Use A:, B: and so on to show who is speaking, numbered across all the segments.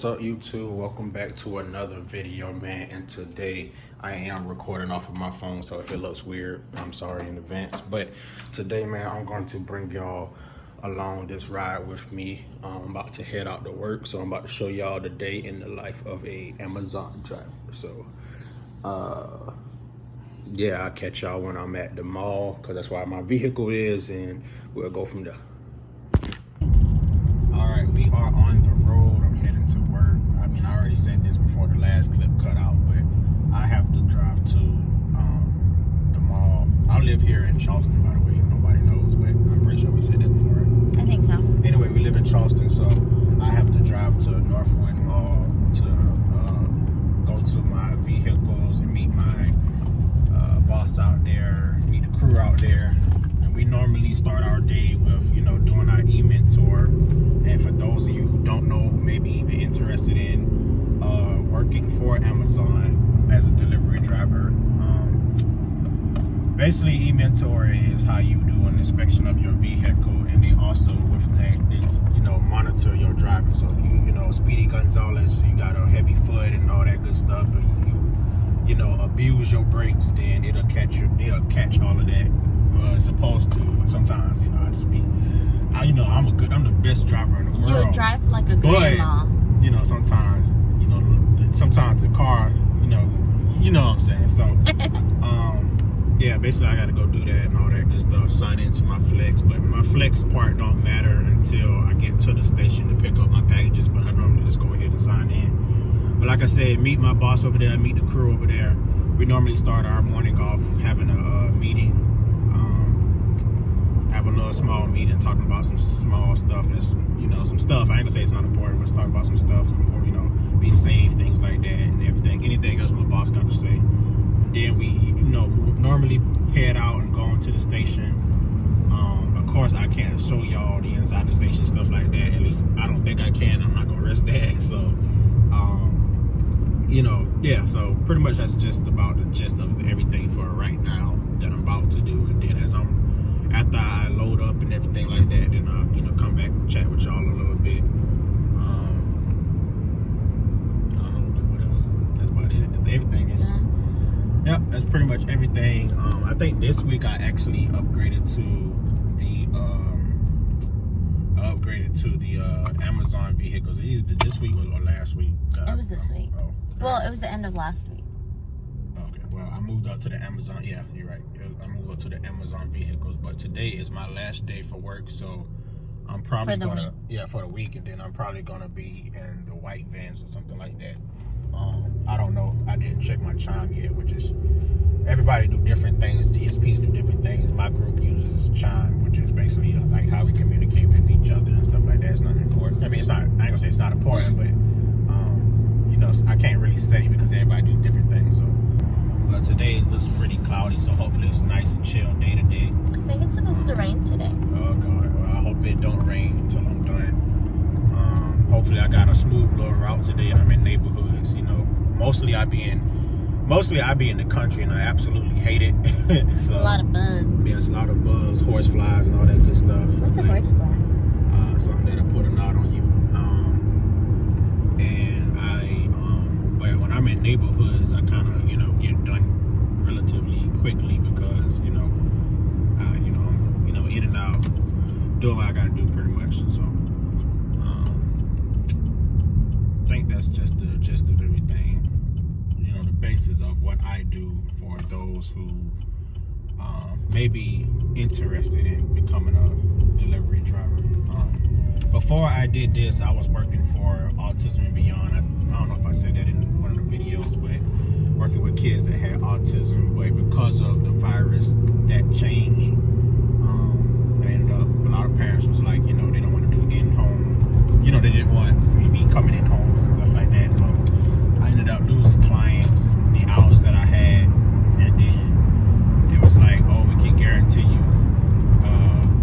A: What's up, YouTube? Welcome back to another video, man. And today I am recording off of my phone, so if it looks weird, I'm sorry in advance. But today, man, I'm going to bring y'all along this ride with me. I'm about to head out to work, so I'm about to show y'all the day in the life of a Amazon driver. So yeah, I'll catch y'all when I'm at the mall, because that's where my vehicle is, and we'll go from there. All right, we are on the road. I'm heading to work. I mean, I already said this before the last clip cut out, but I have to drive to the mall. I live here in Charleston, by the way, if nobody knows, but I'm pretty sure we said that before.
B: I think so.
A: Anyway, we live in Charleston, so I have to drive to Northwood Mall to go to my vehicles and meet my boss out there, meet the crew out there. And we normally start our day with, you know, doing our e-mentor. And for those of you who don't know, who may be even interested in working for Amazon as a delivery driver, basically e-mentor is how you do an inspection of your vehicle, and they also with that, they, you know, monitor your driving. So if you know, Speedy Gonzalez, you got a heavy foot and all that good stuff, and you know, abuse your brakes, then it'll catch you. They'll catch all of that. It's supposed to. Sometimes, you know, I'm the best driver in the world.
B: You drive like a grandma.
A: But, you know, sometimes the car, you know what I'm saying. So, yeah, basically I got to go do that and all that good stuff. Sign into my flex, but my flex part don't matter until I get to the station to pick up my packages. But I normally just go ahead and sign in. But like I said, meet my boss over there, meet the crew over there. We normally start our morning off having a meeting. Have a little small meeting talking about some small stuff. That's, you know, some stuff. I ain't gonna say it's not important, but talk about some stuff, you know, be safe, things like that, and everything. Anything else my boss got to say. And then we, you know, normally head out and go into the station. Of course, I can't show y'all the inside the station, stuff like that. At least I don't think I can. I'm not gonna risk that. So, you know, yeah. So pretty much that's just about the gist of everything for right now that I'm about to do. And then after I load up and everything like that, then I'll, you know, come back and chat with y'all a little bit. I don't know what else. That's about it. That's everything. Yeah. Yep, that's pretty much everything. I think this week I actually upgraded to the Amazon vehicles. Either this week or last week.
B: It was this week. Well, it was the end of last week.
A: Okay, well, I moved up to the Amazon. Yeah, you're right. I moved up to the Amazon vehicles, but today is my last day for work, so I'm probably for the week, and then I'm probably gonna be in the white vans or something like that. I don't know. I didn't check my chime yet, which is everybody do different things. DSPs do different things. My group uses chime, which is basically like how we communicate with each other and stuff like that. It's not important. I mean, it's not. I ain't gonna say it's not important, but you know, I can't really say because everybody do different things. So. Today it looks pretty cloudy, so hopefully it's nice and chill day to day.
B: I think it's supposed to rain today.
A: Oh God, well, I hope it don't rain until I'm done. Hopefully I got a smooth little route today, and I'm in neighborhoods. You know, mostly I be in the country, and I absolutely hate it. So,
B: a lot of bugs.
A: Yeah, there's a lot of bugs, horse flies, and all that good stuff.
B: What's a horse fly?
A: Something that'll put a knot on you. But when I'm in neighborhoods, I kind of, you know, get done relatively quickly because, you know, I'm in and out, doing what I got to do pretty much. So, I think that's just the gist of everything. You know, the basis of what I do for those who may be interested in becoming a delivery driver. Before I did this, I was working for Autism and Beyond. I don't know if I said that in one of the videos, but working with kids that had autism. But because of the virus, that changed. I ended up, a lot of parents was like, you know, they don't want to do in-home. You know, they didn't want me coming in home and stuff like that. So I ended up losing clients, the hours that I had. And then it was like, oh, we can guarantee you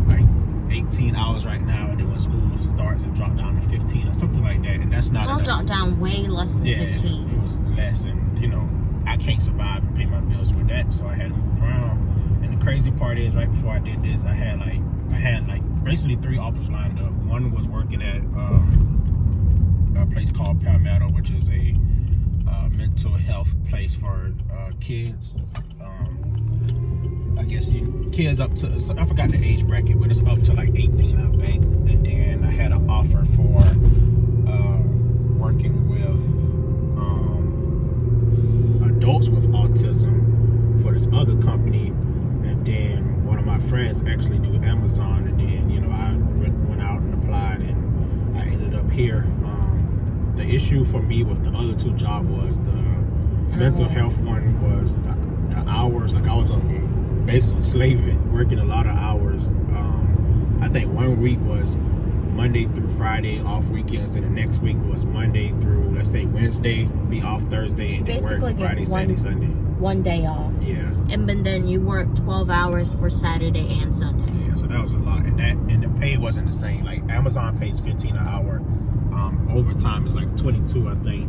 A: like 18 hours right now. And then when school starts, it dropped down to 15 or something like that. And that's not enough.
B: It'll drop down way less than 15.
A: It was less, and you know, I can't survive and pay my bills with that, so I had to move around. And the crazy part is, right before I did this, I had basically 3 offers lined up. One was working at a place called Palmetto, which is a mental health place for kids. I guess kids up to, I forgot the age bracket, but it's up to like 18, I think. And then I had an offer for working with adults with autism for this other company. And then one of my friends actually do Amazon. And then, you know, I went out and applied, and I ended up here. The issue for me with the other two jobs was the mental health one was the hours. Like I was basically slaving, working a lot of hours. I think 1 week was Monday through Friday, off weekends, and the next week was Monday through, let's say, Wednesday, be off Thursday, and then work Friday, Saturday, Sunday.
B: 1 day off.
A: Yeah.
B: And then you work 12 hours for Saturday and Sunday.
A: Yeah, so that was a lot. And the pay wasn't the same. Like Amazon pays $15 an hour. Overtime is like 22, I think.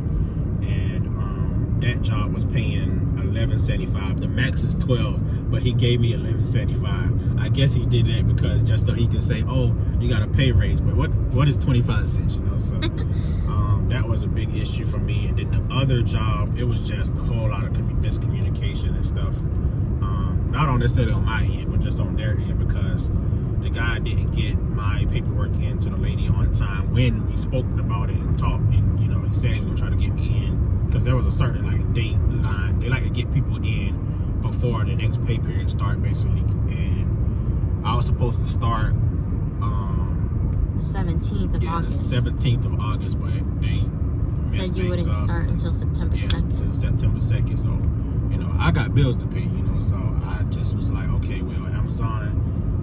A: And that job was paying $11.75. The max is $12, but he gave me $11.75. I guess he did that because just so he could say, "Oh, you got a pay raise." But what is 25 cents? You know, so that was a big issue for me. And then the other job, it was just a whole lot of miscommunication and stuff. Not on necessarily on my end, but just on their end, because the guy didn't get my paperwork in to the lady on time when we spoke about it and talked. And, you know, he said he was going to try to get me in because there was a certain, like, date line. They like to get people in before the next pay period start, basically. And I was supposed to start
B: the 17th of August.
A: The 17th of August, but they
B: said you wouldn't start until September 2nd.
A: Until September 2nd. So, you know, I got bills to pay, you know, so I just was like, okay, well, Amazon,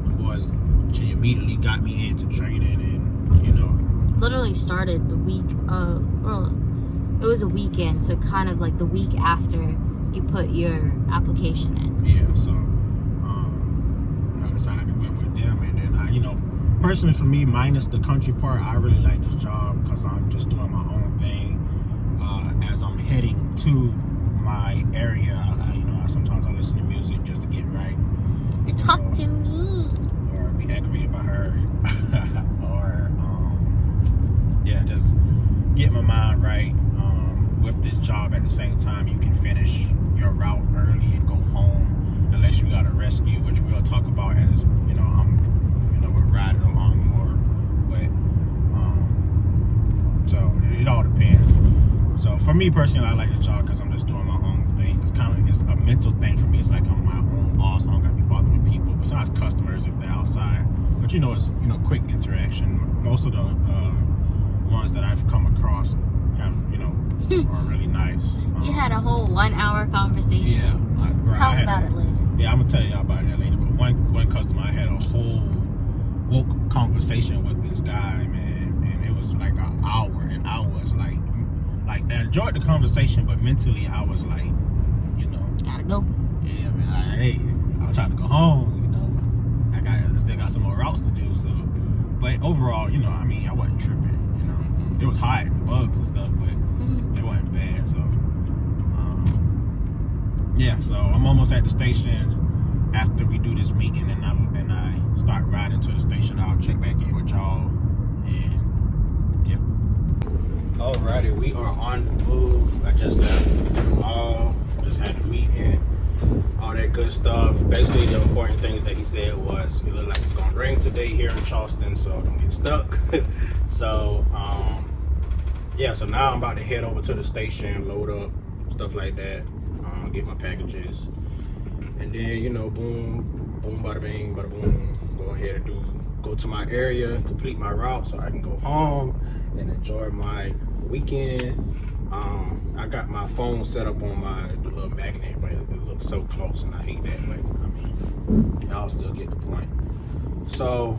A: the boys, she immediately got me into training, and, you know.
B: Literally started the week of, well, it was a weekend, so kind of like the week after you put your application in.
A: Yeah, so I decided to go with them, and then I, you know, personally for me, minus the country part, I really like this job because I'm just doing my own thing. As I'm heading to my area, you know, sometimes I listen to music just to get right.
B: You talk to me.
A: Or be aggravated by her. Or, yeah, just get my mind right. With this job at the same time, you can finish your route early and go home, unless you got a rescue, which we'll talk about as, you know, we're riding along more. But, so it all depends. So for me personally, I like the job because I'm just doing my own thing. It's a mental thing for me. It's like I'm my own boss. I don't got to be bothering with people besides customers if they're outside. But you know, it's, you know, quick interaction. Most of the ones that I've come across have, you know, are really nice.
B: You had a whole 1 hour conversation.
A: Yeah.
B: Tell me about it later.
A: Yeah, I'm gonna tell y'all about that later. But one customer, I had a whole woke conversation with this guy, man, and it was like an hour, and I was like I enjoyed the conversation, but mentally I was like, you know,
B: gotta go.
A: Yeah, man. I'm trying to go home. You know, I still got some more routes to do. So, but overall, you know, I mean, I wasn't tripping. You know, it was hot and bugs and stuff, but it wasn't bad. So, yeah. So I'm almost at the station. After we do this meeting, and I start riding to the station, I'll check back in with y'all. And yep. Alrighty, we are on the move. I just left the mall, just had a meeting, all that good stuff. Basically, the important things that he said was it looked like it's gonna rain today here in Charleston, so don't get stuck. So, yeah. So now I'm about to head over to the station, load up, stuff like that, get my packages, and then, you know, boom, boom, bada bing, bada boom. Go ahead and go to my area, complete my route, so I can go home and enjoy my weekend. I got my phone set up on the little magnet, but it looks so close, and I hate that. But I mean, y'all still get the point. So,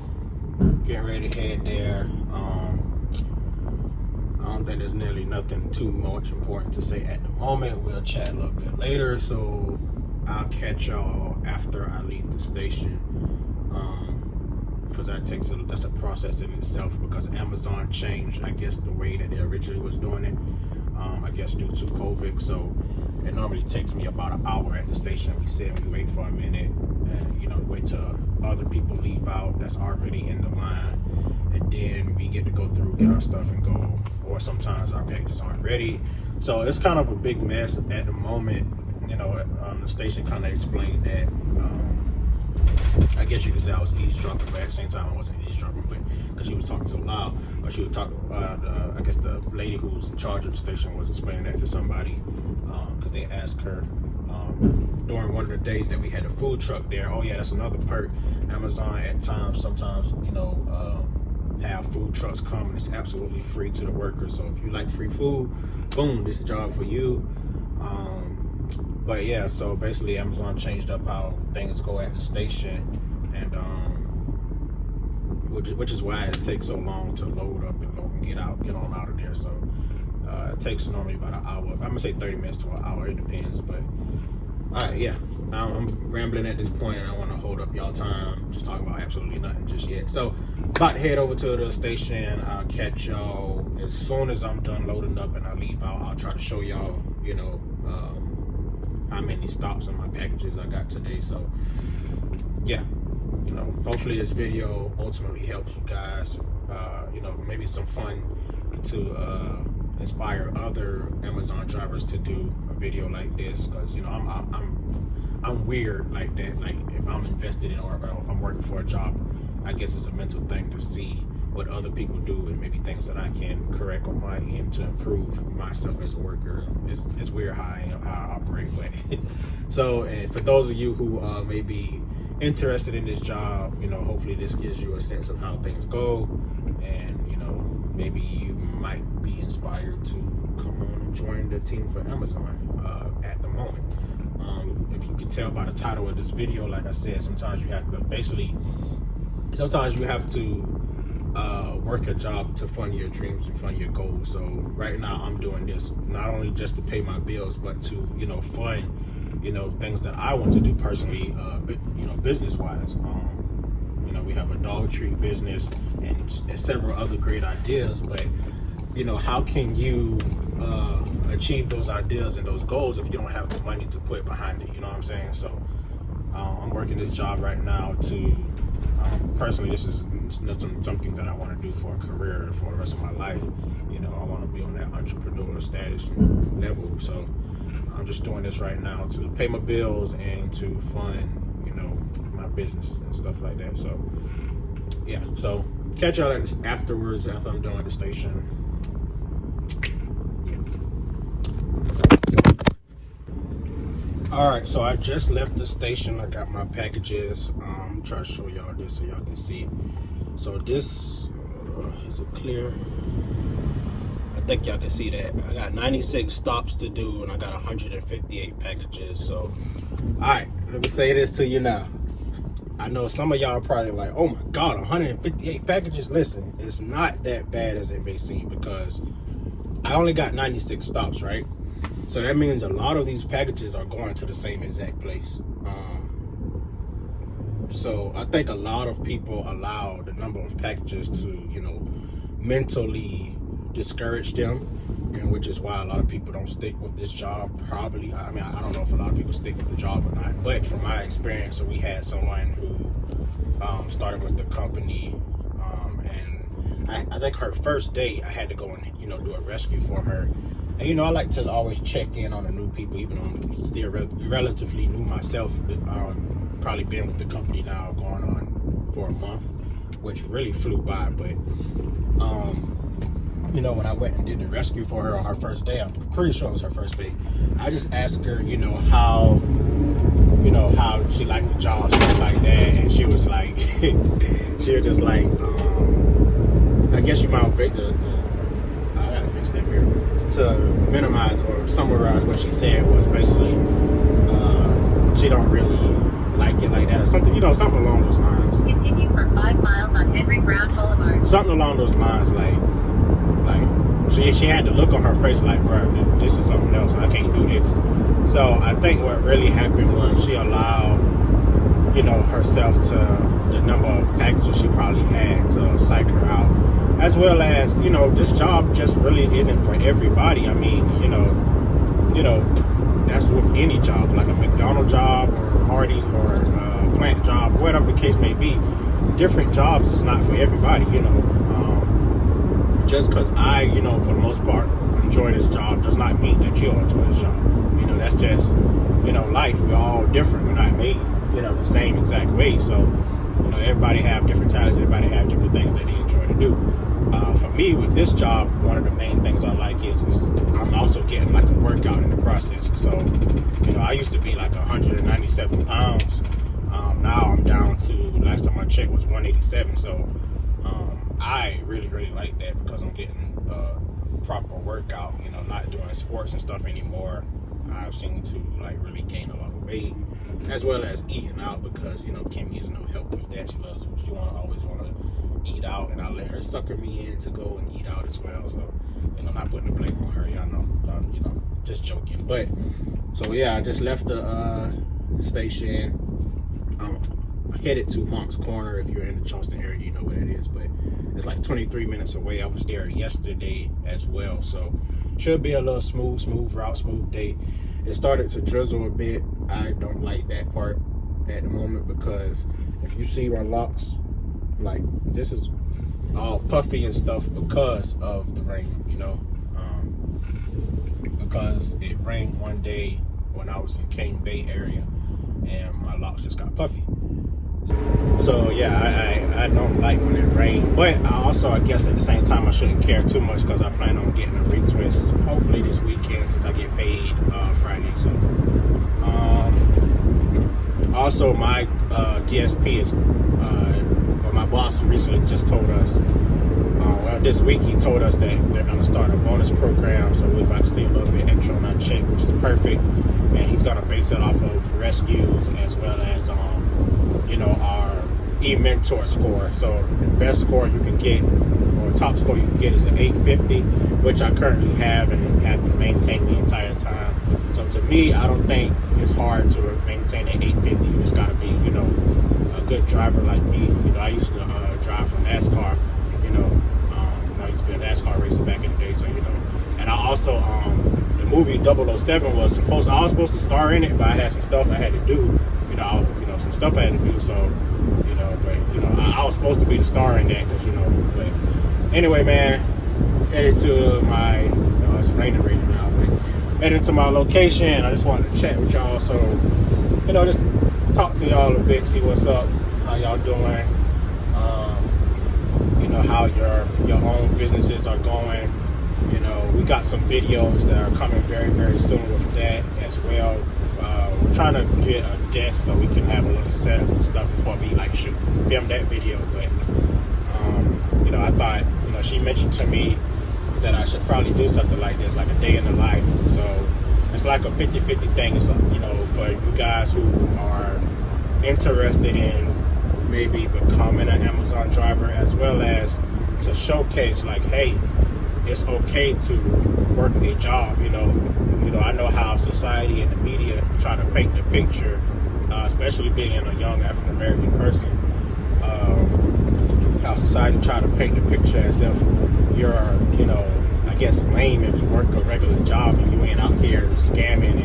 A: getting ready to head there. I don't think there's nearly nothing too much important to say at the moment. We'll chat a little bit later, so I'll catch y'all after I leave the station. Because that's a process in itself, because Amazon changed, I guess, the way that they originally was doing it. I guess due to COVID. So It normally takes me about an hour at the station. We sit and we wait for a minute, and you know, wait till other people leave out that's already in the line, and then we get to go through, get our stuff and go. Or sometimes our packages aren't ready, so it's kind of a big mess at the moment. You know, the station kind of explained that. I guess you could say I was eavesdropping, but at the same time I wasn't eavesdropping, but because she was talking so loud. But she was talking. I guess the lady who's in charge of the station was explaining that to somebody, because they asked her during one of the days that we had a food truck there. Oh yeah, that's another perk. Amazon at times, sometimes, you know, have food trucks come, and it's absolutely free to the workers. So if you like free food, boom, this is a job for you. But yeah, so basically Amazon changed up how things go at the station, and which is why it takes so long to load up and get on out of there. So it takes normally about an hour. I'm gonna say 30 minutes to an hour. It depends, but all right, yeah. I'm rambling at this point, and I want to hold up y'all time just talking about absolutely nothing just yet. So about to head over to the station. I'll catch y'all as soon as I'm done loading up and I leave out. I'll try to show y'all, you know, how many stops on my packages I got today. So yeah, you know, hopefully this video ultimately helps you guys. You know, maybe some fun to inspire other Amazon drivers to do a video like this, because you know I'm weird like that. Like if I'm invested in, or if I'm working for a job, I guess it's a mental thing to see what other people do and maybe things that I can correct on my end to improve myself as a worker. It's weird how I operate, but so, and for those of you who may be interested in this job, you know, hopefully this gives you a sense of how things go, and you know, maybe you might be inspired to come on and join the team for Amazon at the moment. If you can tell by the title of this video, like I said, sometimes you have to work a job to fund your dreams and fund your goals. So right now I'm doing this not only just to pay my bills, but to, you know, fund, you know, things that I want to do personally, you know, business wise. You know, we have a dog treat business and several other great ideas, but you know, how can you achieve those ideas and those goals if you don't have the money to put behind it? You know what I'm saying? So I'm working this job right now to personally, this is something that I want to do for a career for the rest of my life. You know, I want to be on that entrepreneurial status level. So I'm just doing this right now to pay my bills and to fund, you know, my business and stuff like that. So yeah, so catch y'all afterwards after I'm done at the station. All right, so I just left the station. I got my packages. I'm trying to show y'all this so y'all can see. So this is it clear? I think y'all can see that. I got 96 stops to do, and I got 158 packages. So, all right, let me say this to you now. I know some of y'all are probably like, oh my God, 158 packages. Listen, it's not that bad as it may seem, because I only got 96 stops, right? So that means a lot of these packages are going to the same exact place. So I think a lot of people allow the number of packages to, you know, mentally discourage them, and which is why a lot of people don't stick with this job. Probably, I mean, I don't know if a lot of people stick with the job or not, but from my experience, so we had someone who started with the company, and I think her first day I had to go and, you know, do a rescue for her. And you know, I like to always check in on the new people, even though I'm still relatively new myself. Probably been with the company now going on for a month, which really flew by. But you know, when I went and did the rescue for her on her first day, I'm pretty sure it was her first day, I just asked her, you know, how she liked the job, stuff like that, and she was like, she was just like, I guess you might break I gotta fix that mirror. To minimize or summarize what she said was basically, she don't really like it like that, or something, you know, something along those lines.
C: Continue for 5 miles on Henry Brown Boulevard.
A: Something along those lines, like she had the look on her face like, bro, this is something else. I can't do this. So I think what really happened was she allowed, you know, herself to the number of packages she probably had to psych her out, as well as, you know, this job just really isn't for everybody. I mean, you know, that's with any job, like a McDonald's job or Hardee's or a plant job, whatever the case may be. Different jobs is not for everybody, you know. Just because I, you know, for the most part, enjoy this job does not mean that you'll enjoy this job. You know, that's just, you know, life. We're all different. We're not made, you know, the same exact way. So, you know, everybody have different talents. Everybody have different things that they enjoy to do. For me, with this job, one of the main things I like is I'm also getting like a workout in the process. So, you know, I used to be like 197 pounds. Now I'm down to, last time I checked was 187. So I really like that because I'm getting proper workout, you know, not doing sports and stuff anymore. I've seen to like really gain a lot of weight, as well as eating out, because, you know, Kimmie is no help with that. She always want to eat out, and I let her sucker me in to go and eat out as well. So, you know, not putting the blame on her, y'all know, you know, just joking. But so yeah, I just left the station. I'm headed to Monk's Corner. If you're in the Charleston area, you know what it is, but it's like 23 minutes away. I was there yesterday as well, so should be a little smooth route, smooth day. It started to drizzle a bit. I don't like that part at the moment, because if you see my locks, like, this is all puffy and stuff because of the rain, you know, because it rained one day when I was in Cane Bay area, and my locks just got puffy. So yeah, I don't like when it rains, but I guess at the same time I shouldn't care too much, because I plan on getting a retwist hopefully this weekend, since I get paid Friday. So also my DSP is my boss recently just told us, well, this week he told us that they're going to start a bonus program, so we're about to see a little bit extra on our check, which is perfect. And he's going to base it off of rescues, as well as you know, our e-mentor score. So the best score you can get, or top score you can get, is an 850, which I currently have and have been maintaining the entire time. So to me, I don't think it's hard to maintain an 850. You just got to be, you know, a good driver like me. You know, I used to drive for NASCAR. You know, I used to be a NASCAR racer back in the day. So, you know, and I also the movie 007 I was supposed to star in it, but I had some stuff I had to do. Some stuff I had to do, so, you know, but, you know, I was supposed to be the star in that, because, you know, but anyway, man, headed to my, you know, it's raining right now, but headed to my location. I just wanted to chat with y'all, so, you know, just talk to y'all a bit, see what's up, how y'all doing, you know, how your own businesses are going. You know, we got some videos that are coming very soon with that as well. We're trying to get a guest so we can have a little setup and stuff before we like film that video. But you know, I thought, you know, she mentioned to me that I should probably do something like this, like a day in the life. So it's like a 50-50 thing. It's like, you know, for you guys who are interested in maybe becoming an Amazon driver, as well as to showcase, like, hey, it's okay to work a job. You know, I know how society and the media try to paint the picture, especially being a young African American person. How society try to paint the picture as if you're, you know, I guess lame if you work a regular job and you ain't out here scamming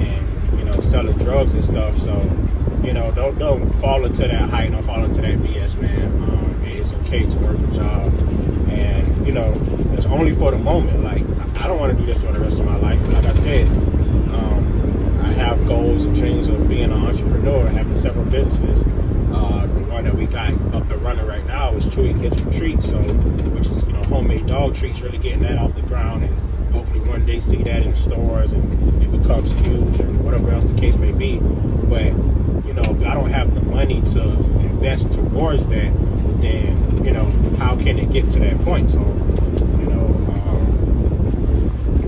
A: and you know, selling drugs and stuff. So, you know, don't fall into that hype, don't fall into that BS, man. It's okay to work a job, and, you know, it's only for the moment. Like, I don't want to do this for the rest of my life. Like I said, I have goals and dreams of being an entrepreneur, having several businesses. The one that we got up and running right now is Chewy Kitchen Treats, so, which is, you know, homemade dog treats, really getting that off the ground, and hopefully one day see that in the stores and it becomes huge, and whatever else the case may be. But, you know, if I don't have the money to invest towards that, then, you know, how can it get to that point? So, you know,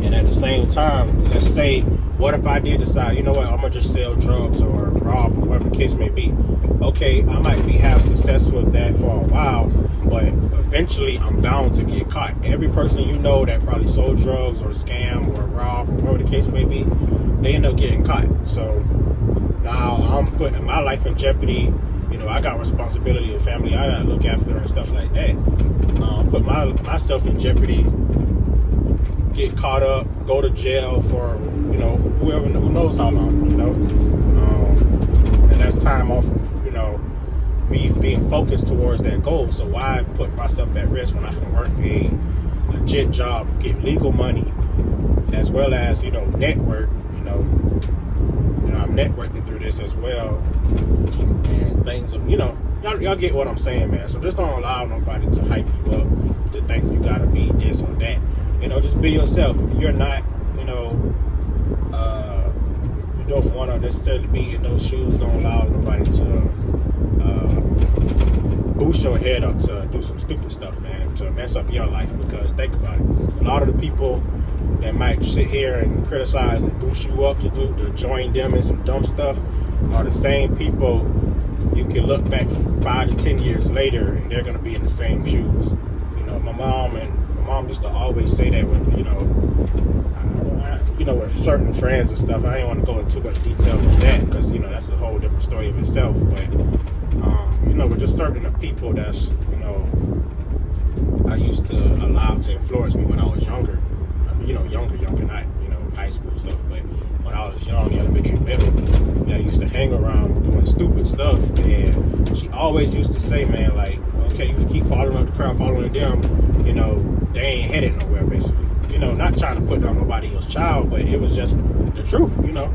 A: and at the same time, let's say, what if I did decide, you know what, I'm gonna just sell drugs or rob, or whatever the case may be. Okay, I might have success with that for a while, but eventually I'm bound to get caught. Every person you know that probably sold drugs or scam or rob or whatever the case may be, they end up getting caught. So now I'm putting my life in jeopardy. You know, I got responsibility of family I gotta look after and stuff like that. Put myself in jeopardy, get caught up, go to jail for, you know, who knows how long, you know. And that's time off, you know, me being focused towards that goal. So why put myself at risk when I can work a legit job, get legal money, as well as, you know, network, you know, I'm networking through this as well, and things of, you know, y'all get what I'm saying, man. So just don't allow nobody to hype you up to think you gotta be this or that. You know, just be yourself. If you're not, you know, you don't want to necessarily be in those shoes, don't allow nobody to boost your head up to do some stupid stuff, man, to mess up your life. Because think about it, a lot of the people that might sit here and criticize and boost you up to join them in some dumb stuff are the same people you can look back 5 to 10 years later and they're going to be in the same shoes. You know, my mom used to always say that when, you know, with certain friends and stuff. I didn't want to go into too much detail with that because, you know, that's a whole different story of itself. But, you know, with just certain people that's, you know, I used to allow to influence me when I was younger. You know, younger, not, you know, high school stuff, but when I was young, elementary, middle, I used to hang around doing stupid stuff, and she always used to say, man, like, okay, you keep following the crowd, following them, you know, they ain't headed nowhere, basically. You know, not trying to put down nobody else's child, but it was just the truth, you know.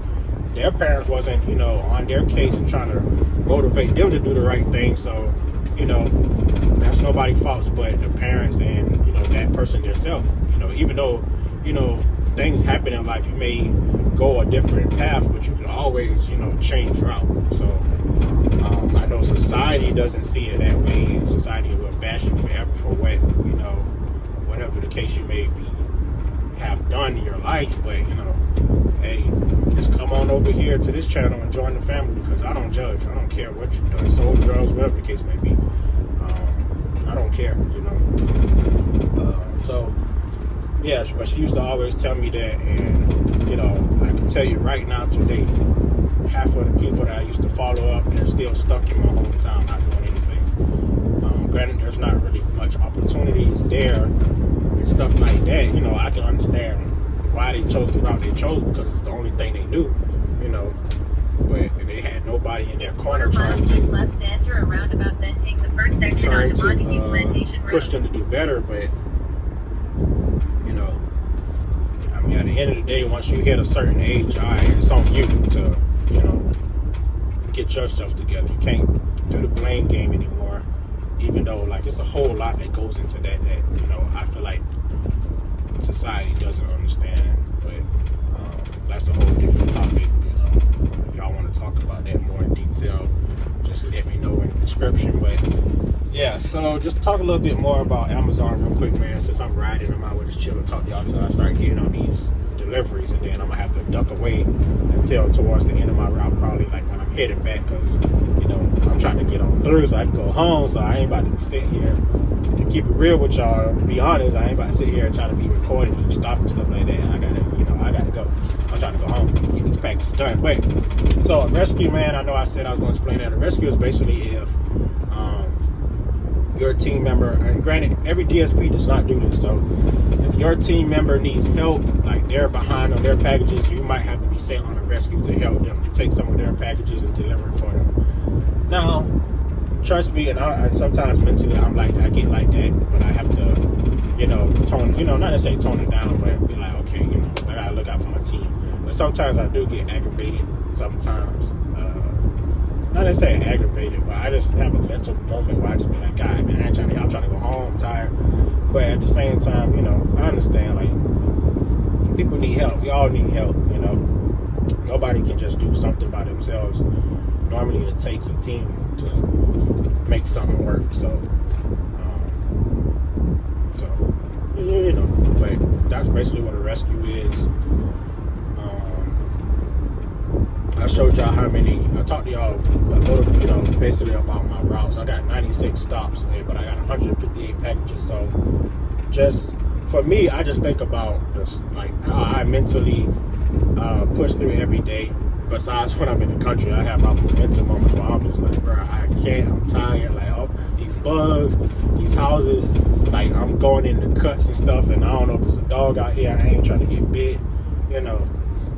A: Their parents wasn't, you know, on their case and trying to motivate them to do the right thing, so, you know, that's nobody's fault but the parents and, you know, that person themselves. You know, even though, you know, things happen in life, you may go a different path, but you can always, you know, change route. So I know society doesn't see it that way, and society will bash you forever for what, you know, whatever the case you may have done in your life. But, you know, hey, just come on over here to this channel and join the family, because I don't judge. I don't care what you've done, sold drugs, whatever the case may be. I don't care, you know. So yeah, but she used to always tell me that, and, you know, I can tell you right now today, half of the people that I used to follow up, they're still stuck in my hometown not doing anything. Granted, there's not really much opportunities there and stuff like that. You know, I can understand why they chose the route they chose, because it's the only thing they knew, you know. But they had nobody in their corner trying to
C: left enter a roundabout, then take the first exit on the Montague Plantation Road.
A: push them to do better. But, you know, I mean, at the end of the day, once you hit a certain age, all right, it's on you to, you know, get yourself together. You can't do the blame game anymore, even though, like, it's a whole lot that goes into that, you know, I feel like society doesn't understand. But that's a whole different topic, you know. If y'all want to talk about that more in detail, just let me know in the description. But yeah, so just talk a little bit more about Amazon real quick, man. Since I'm riding, I might well just chill and talk to y'all until I start getting on these deliveries, and then I'm gonna have to duck away until towards the end of my route, probably like when I'm heading back, because, you know, I'm trying to get on through so I can go home. So I ain't about to be sitting here, and keep it real with y'all, to be honest, I ain't about to sit here and try to be recording each stop and stuff like that. I gotta go. I'm trying to go home and get these packages done. But so a rescue, man, I know I said I was going to explain that. A rescue is basically if your team member, and granted, every DSP does not do this, so if your team member needs help, like they're behind on their packages, you might have to be sent on a rescue to help them to take some of their packages and deliver it for them. Now, trust me, and I sometimes mentally I get like that, but I have to, you know, not necessarily tone it down, but be like, okay, you know, I gotta look out for my team. But sometimes I do get aggravated. Sometimes, not necessarily aggravated, but I just have a mental moment where I just be like, God, man, I'm trying to go home, I'm tired. But at the same time, you know, I understand, like, people need help. We all need help, you know. Nobody can just do something by themselves. Normally it takes a team to make something work. So you know, but that's basically what a rescue is. I showed y'all how many, I talked to y'all a little, you know, basically about my routes. I got 96 stops, but I got 158 packages. So just for me, I just think about just like how I mentally push through every day. Besides when I'm in the country, I have my mental moments where I'm just like, bro, I can't, I'm tired. Like, oh, these bugs, these houses, like, I'm going in the cuts and stuff, and I don't know if there's a dog out here. I ain't trying to get bit, you know.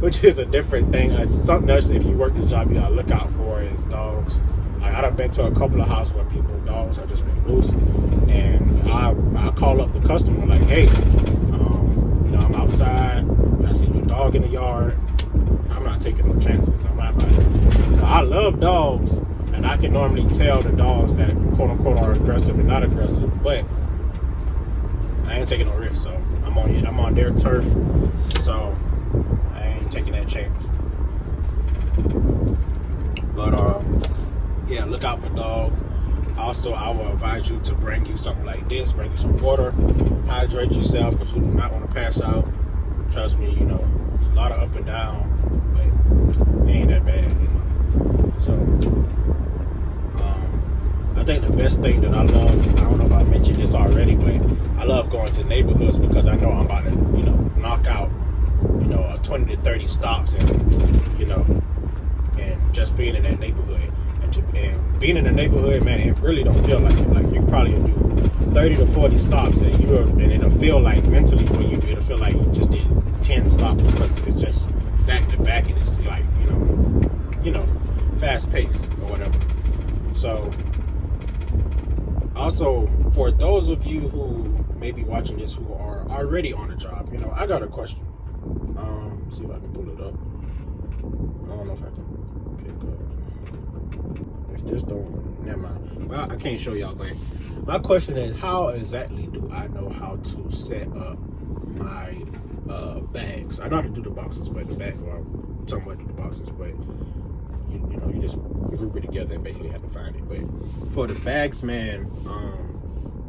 A: which is a different thing. Something else, if you work the job, you gotta look out for is dogs. Like, I've been to a couple of houses where dogs have just been loose, and I call up the customer like, hey, I'm outside, I see your dog in the yard. I'm not taking no chances. I love dogs, and I can normally tell the dogs that quote unquote are aggressive and not aggressive, but I ain't taking no risks. So I'm on their turf, so I ain't taking that chance. But yeah, look out for dogs. Also, I will advise you to bring you something like this. Bring you some water, hydrate yourself, because you do not want to pass out. Trust me, there's a lot of up and down, but it ain't that bad, So I think the best thing that I love, I don't know if I mentioned this already, but I love going to neighborhoods because I know I'm about to, knock out, 20 to 30 stops, and and just being in that neighborhood, and being in the neighborhood, man, it really don't feel like it. Like, you probably do 30 to 40 stops, and it'll feel like mentally for you, it'll feel like you just did 10 stops, because it's just back to back, and it's like, fast paced or whatever. So also, for those of you who may be watching this who are already on a job, I got a question. See if I can pull it up. I don't know if I can pick up. It's just never mind. Well, I can't show y'all, but my question is, how exactly do I know how to set up my bags? I know how to do the boxes, but the bag, well, I'm talking about do the boxes, but you just group it together and basically have to find it. But for the bags, man,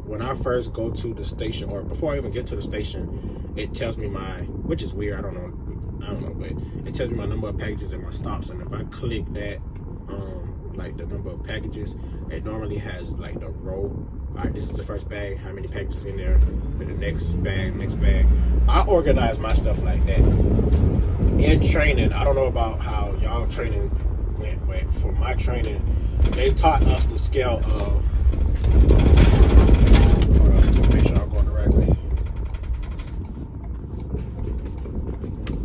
A: when I first go to the station, or before I even get to the station, it tells me which is weird, I don't know, but it tells me my number of packages and my stops. And if I click that, like the number of packages, it normally has like the row. All right, this is the first bag, how many packages in there, and the next bag. I organize my stuff like that. In training, I don't know about how y'all training went, but for my training, they taught us the scale of, hold on, make sure I'm going the right way.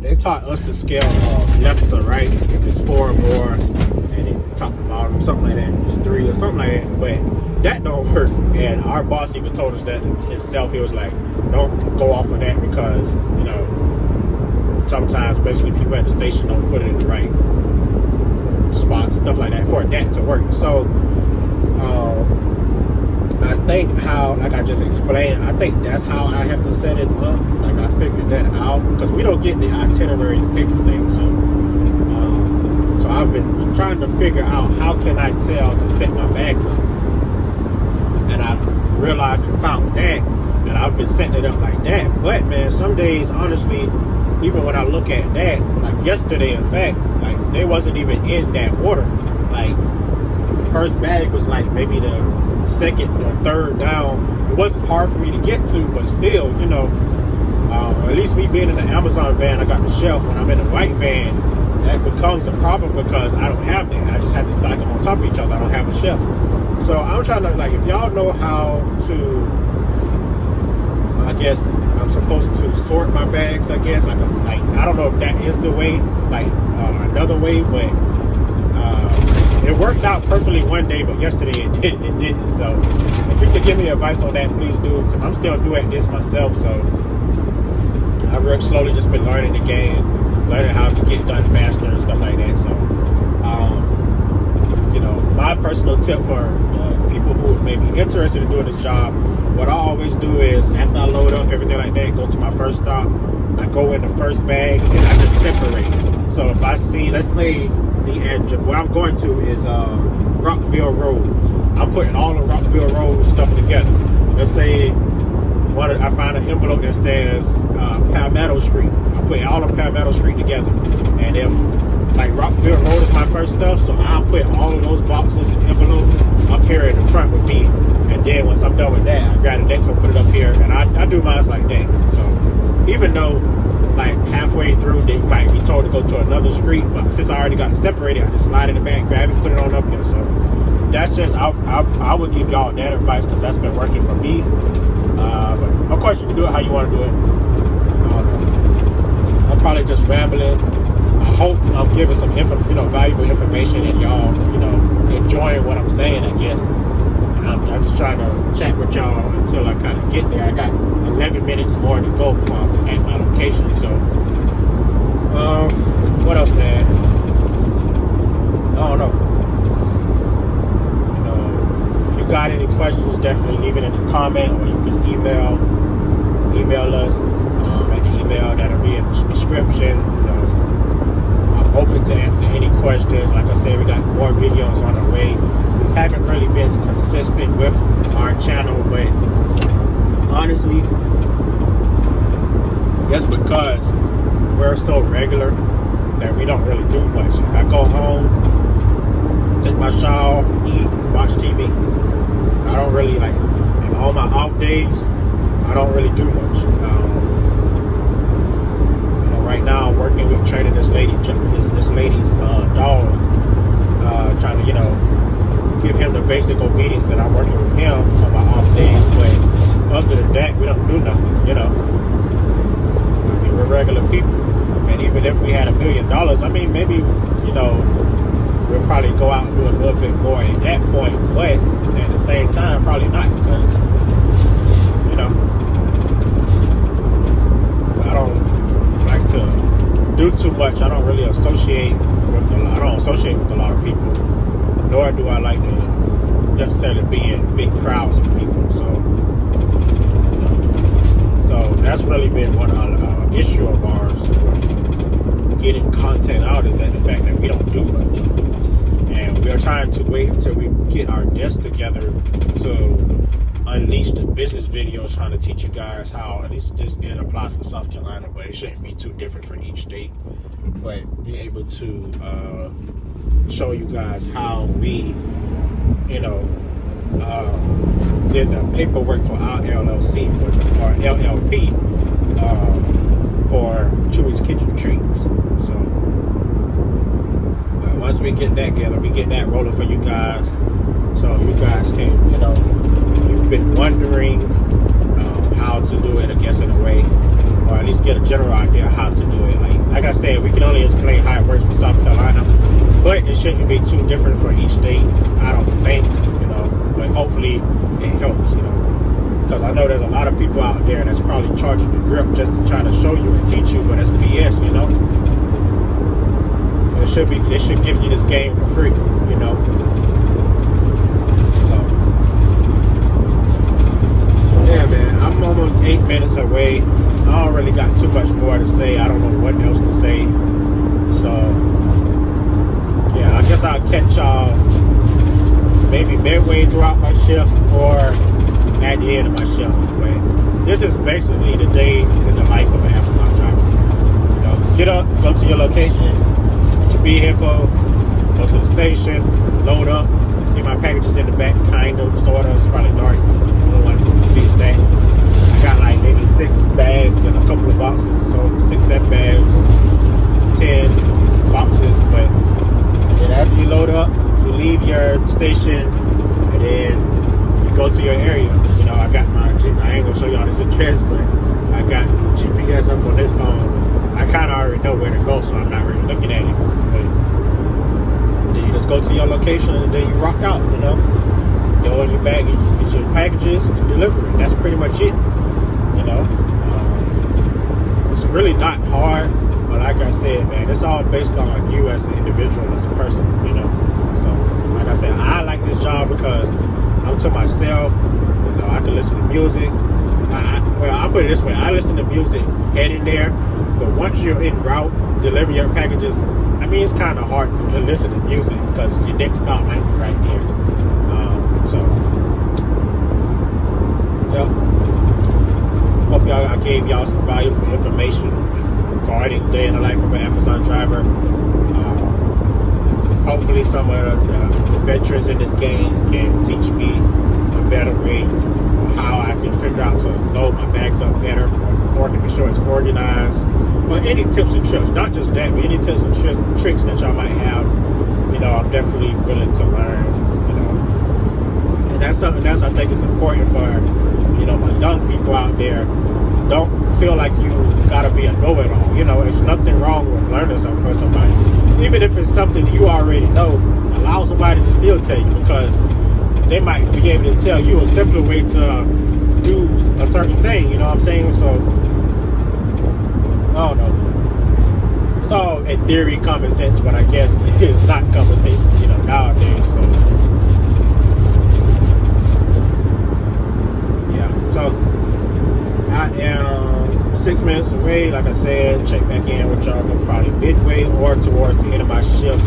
A: They taught us the scale of left to right, if it's 4 or more, and then top to bottom, something like that, just 3 or something like that, but that don't work. And our boss even told us that himself. He was like, don't go off of that, because sometimes basically people at the station don't put it in the right spots, stuff like that, for that to work. So I think like I just explained, I think that's how I have to set it up. Like, I figured that out, because we don't get the itinerary paper thing. So I've been trying to figure out how can I tell to set my bags up, and I realized and found that I've been setting it up like that. But man, some days, honestly, even when I look at that, like yesterday, in fact, like they wasn't even in that order. Like, the first bag was like maybe the second or third down. It wasn't hard for me to get to, but still, at least me being in the Amazon van, I got the shelf. When I'm in the white van, that becomes a problem because I don't have that. I just have to stack them on top of each other. I don't have a shelf. So I'm trying to, like, if y'all know how to, I guess I'm supposed to sort my bags, I guess. Like I don't know if that is the way, like another way, but it worked out perfectly one day, but yesterday it didn't. So if you could give me advice on that, please do, because I'm still new at this myself. So I've slowly just been learning the game, learning how to get done faster and stuff like that. So my personal tip for people who may be interested in doing this job, what I always do is, after I load up everything like that, go to my first stop, I go in the first bag and I just separate it. So if I see, let's say the edge of where I'm going to is Rockville Road, I'm putting all the Rockville Road stuff together. Let's say I find an envelope that says Palmetto Street, I put all of Palmetto Street together. And if like Rockville Road is my first stuff, so I'll put all of those boxes and envelopes up here in the front with me. And then once I'm done with that, I grab the next one, put it up here, and I do mine like that. So even though like halfway through they might be told to go to another street, but since I already got it separated, I just slide in the back, grab it, put it on up there. So that's just, I would give y'all that advice, because that's been working for me. But of course you can do it how you want to do it. I'm probably just rambling. giving some valuable information, and y'all, enjoying what I'm saying, I guess. And I'm just trying to chat with y'all until I kind of get there. I got 11 minutes more to go before I'm at my location. So, what else, man? I don't know. If you got any questions, definitely leave it in the comment, or you can email us at the email that'll be in the description. I'm open to answer any questions. Like I said, we got more videos on the way. We haven't really been consistent with our channel, but honestly, that's because we're so regular that we don't really do much. If I go home, take my shower, eat, watch TV. I don't really and on my off days, I don't really do much. Right now, I'm working with training this lady's dog, trying to give him the basic obedience that I'm working with him on my off days. But other than that, we don't do nothing. I mean, we're regular people, and even if we had $1 million, I mean, maybe we'll probably go out and do a little bit more at that point. But at the same time, probably not, because I don't like to do too much. I don't really associate with a lot of people, nor do I like to necessarily be in big crowds of people. So that's really been one issue of ours with getting content out, is that the fact that we don't do much, and we are trying to wait until we get our guests together to unleash the business videos, trying to teach you guys how, at least this applies for South Carolina, but it shouldn't be too different for each state, but be able to show you guys how we did the paperwork for our LLC or LLP for Chewy's Kitchen Treats. So once we get that together, we get that rolling for you guys, so you guys can, you've been wondering how to do it, I guess, in a way, or at least get a general idea of how to do it. Like I said, we can only explain how it works for South Carolina, but it shouldn't be too different for each state, I don't think, but hopefully it helps, because I know there's a lot of people out there that's probably charging the grip just to try to show you and teach you, but that's BS, It should give you this game for free, So, yeah, man, I'm almost 8 minutes away. I don't really got too much more to say. I don't know what else to say. So, yeah, I guess I'll catch y'all maybe midway throughout my shift or at the end of my shift. But this is basically the day in the life of an Amazon driver. Get up, go to your location, vehicle, go to the station, load up. See my packages in the back, kind of, sort of. It's probably dark. I don't want to see that. I got maybe 6 bags and a couple of boxes, so 6, 7 bags, 10 boxes. But then after you load up, you leave your station, and then you go to your area. I got my GPS. I ain't gonna show y'all this address, but I got GPS up on this phone. I kind of already know where to go, so I'm not really looking at it. But then you just go to your location, and then you rock out, Go in your bag, get your packages, and deliver it. That's pretty much it, It's really not hard, but like I said, man, it's all based on you as an individual, as a person, So, like I said, I like this job because I'm to myself. I can listen to music. I'll put it this way. I listen to music heading there, but once you're en route, delivering your packages, I mean, it's kind of hard to listen to music because your next stop might be right there. Hope I gave y'all some valuable information regarding the day in the life of an Amazon driver. Hopefully some of the veterans in this game can teach me a better way how I can figure out to load my bags up better, or to make sure it's organized. But any tips and tricks, not just that, but any tips and tricks that y'all might have, I'm definitely willing to learn, And that's something else I think is important for, my young people out there. Don't feel like you gotta be a know-it-all. There's nothing wrong with learning something from somebody. even if it's something you already know, allow somebody to still tell you, because they might be able to tell you a simpler way to do a certain thing, you know what I'm saying? So, I don't know. It's all, in theory, common sense, but I guess it's not common sense, you know, nowadays, so. Yeah, so, I am 6 minutes away, like I said. Check back in with y'all probably midway or towards the end of my shift,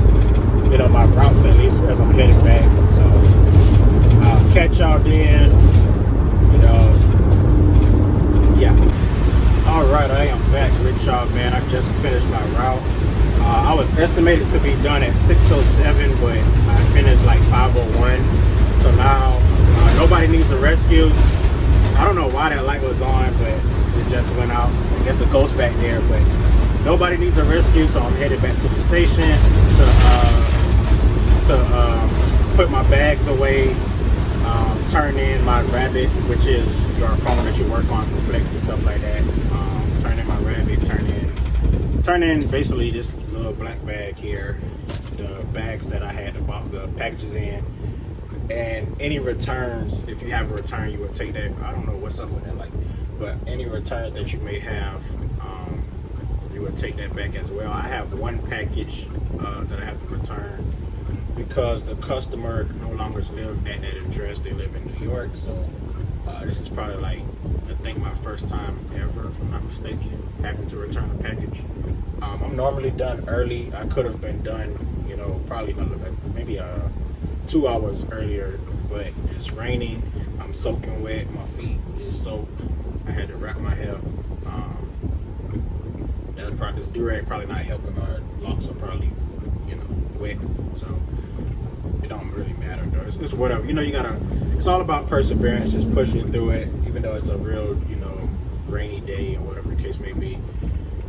A: you know, my routes at least, as I'm heading back, so. I'll catch y'all then, you know, yeah. Alright, I am back with y'all, man. I just finished my route. I was estimated to be done at 6:07, but I finished like 5:01. So now, nobody needs a rescue. I don't know why that light was on, but it just went out. I guess it goes back there, but nobody needs a rescue, so I'm headed back to the station to put my bags away. Turn in my Rabbit, which is your phone that you work on for Flex and stuff like that. Turn in my Rabbit, turn in basically this little black bag here, the bags that I had about the packages in, and any returns. If you have a return, you would take that. I don't know what's up with that, like, but any returns that you may have, you would take that back as well. I have one package that I have to return, because the customer no longer lives at that address. They live in New York, so this is probably like, I think, my first time ever, if I'm not mistaken, having to return a package. I'm normally done early. I could have been done, you know, probably maybe 2 hours earlier, but it's raining. I'm soaking wet. My feet is soaked. I had to wrap my hair. This durag probably not helping. My locks are probably, you know, wet, so it don't really matter though. It's whatever, you know. It's all about perseverance, just pushing through it, even though it's a real, you know, rainy day or whatever the case may be.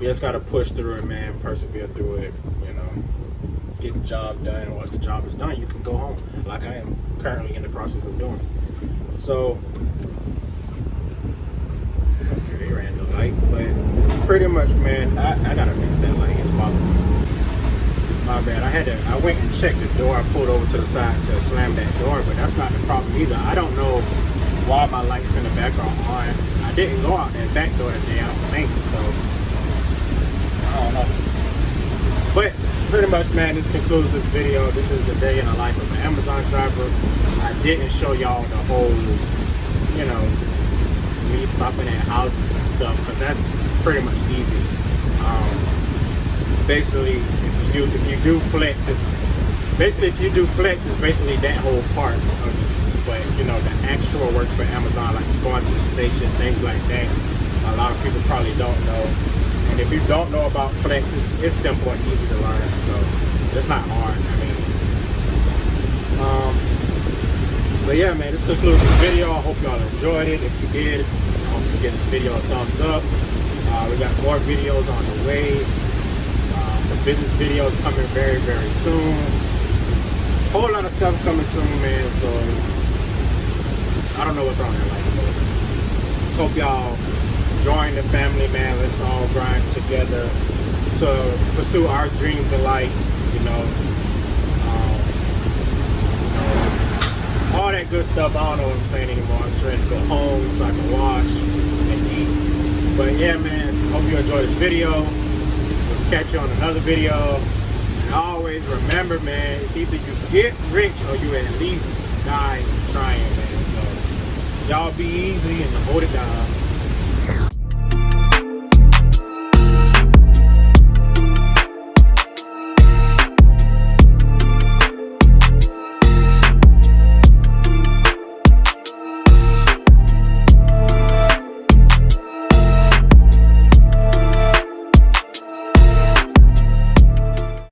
A: You just gotta push through it, man. Persevere through it, you know. Get the job done, and once the job is done, you can go home, like I am currently in the process of doing. So, okay, they ran the light, but pretty much, man, I gotta fix that light. It's bothering me. My bad. I went and checked the door. I pulled over to the side to slam that door, but that's not the problem either. I don't know why my lights in the back are on. I didn't go out that back door today, I don't think, so I don't know. But pretty much, man, this concludes this video. This is the day in the life of an Amazon driver. I didn't show y'all the whole, you know, me stopping at houses and stuff, because that's pretty much easy. Basically, if you do Flex, it's basically that whole part of it. But you know, the actual work for Amazon, like going to the station, things like that, a lot of people probably don't know. And if you don't know about Flex, it's simple and easy to learn, so it's not hard. I mean, but yeah, man, this concludes the video. I hope y'all enjoyed it. If you did, I hope you give this video a thumbs up. We got more videos on the way. Some business videos coming very, very soon. Whole lot of stuff coming soon, man. So I don't know what's on there like, but hope y'all join the family, man. Let's all grind together to pursue our dreams in life. You know, all that good stuff. I don't know what I'm saying anymore. I'm trying to go home so I can wash and eat. But yeah, man. Hope you enjoyed this video. Catch you on another video, and always remember, man, it's either you get rich or you at least die trying, man. So y'all be easy and hold it down.